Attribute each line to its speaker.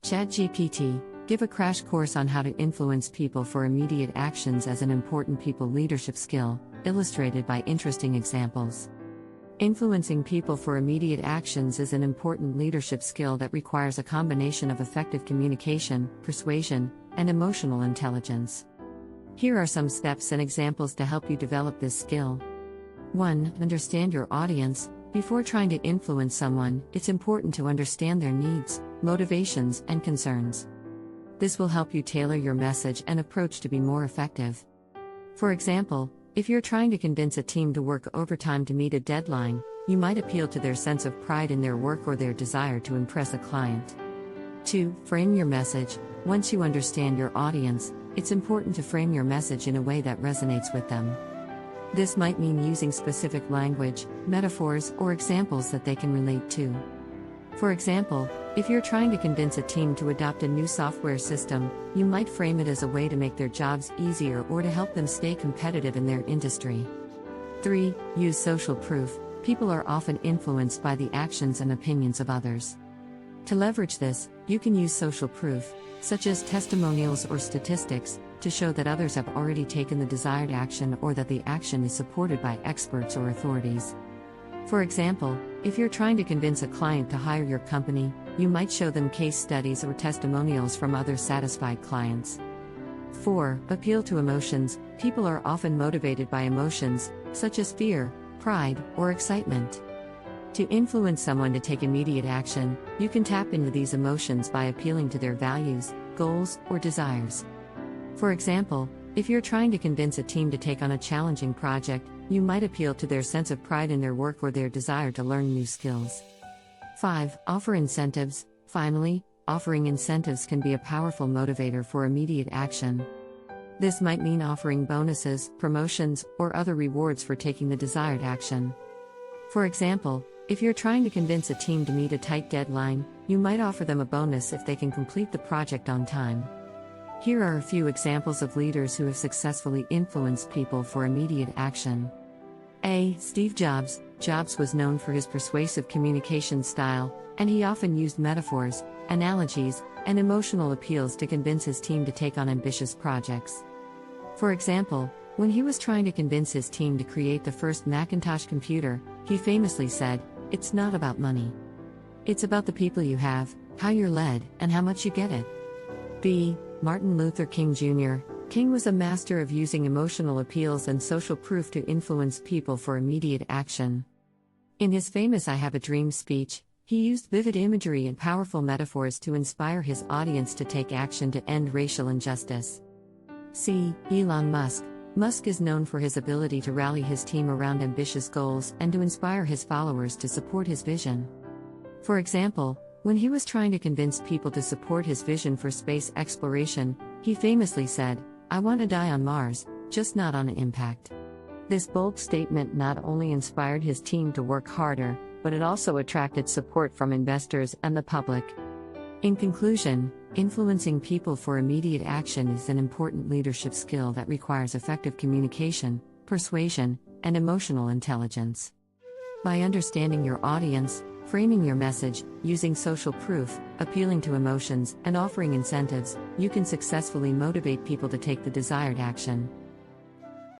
Speaker 1: ChatGPT, give a crash course on how to influence people for immediate actions as an important people leadership skill, illustrated by interesting examples. Influencing people for immediate actions is an important leadership skill that requires a combination of effective communication, persuasion, and emotional intelligence. Here are some steps and examples to help you develop this skill. 1. Understand your audience. Before trying to influence someone, it's important to understand their needs, motivations, and concerns. This will help you tailor your message and approach to be more effective. For example, if you're trying to convince a team to work overtime to meet a deadline, you might appeal to their sense of pride in their work or their desire to impress a client. 2. Frame your message. Once you understand your audience, it's important to frame your message in a way that resonates with them. This might mean using specific language, metaphors, or examples that they can relate to. For example, if you're trying to convince a team to adopt a new software system, you might frame it as a way to make their jobs easier or to help them stay competitive in their industry. 3. Use social proof. People are often influenced by the actions and opinions of others. To leverage this, you can use social proof, such as testimonials or statistics, to show that others have already taken the desired action or that the action is supported by experts or authorities. For example, if you're trying to convince a client to hire your company, you might show them case studies or testimonials from other satisfied clients. 4. Appeal to emotions. People are often motivated by emotions, such as fear, pride, or excitement. To influence someone to take immediate action, you can tap into these emotions by appealing to their values, goals, or desires. For example, if you're trying to convince a team to take on a challenging project, you might appeal to their sense of pride in their work or their desire to learn new skills. 5. Offer incentives. Finally, offering incentives can be a powerful motivator for immediate action. This might mean offering bonuses, promotions, or other rewards for taking the desired action. For example, if you're trying to convince a team to meet a tight deadline, you might offer them a bonus if they can complete the project on time. Here are a few examples of leaders who have successfully influenced people for immediate action. A. Steve Jobs. Jobs was known for his persuasive communication style, and he often used metaphors, analogies, and emotional appeals to convince his team to take on ambitious projects. For example, when he was trying to convince his team to create the first Macintosh computer, he famously said, "It's not about money. It's about the people you have, how you're led, and how much you get it." B. Martin Luther King Jr. King was a master of using emotional appeals and social proof to influence people for immediate action. In his famous "I Have a Dream" speech, he used vivid imagery and powerful metaphors to inspire his audience to take action to end racial injustice. C. Elon Musk. Musk is known for his ability to rally his team around ambitious goals and to inspire his followers to support his vision. For example, when he was trying to convince people to support his vision for space exploration, he famously said, "I want to die on Mars, just not on impact." This bold statement not only inspired his team to work harder, but it also attracted support from investors and the public. In conclusion, influencing people for immediate action is an important leadership skill that requires effective communication, persuasion, and emotional intelligence. By understanding your audience, framing your message, using social proof, appealing to emotions, and offering incentives, you can successfully motivate people to take the desired action.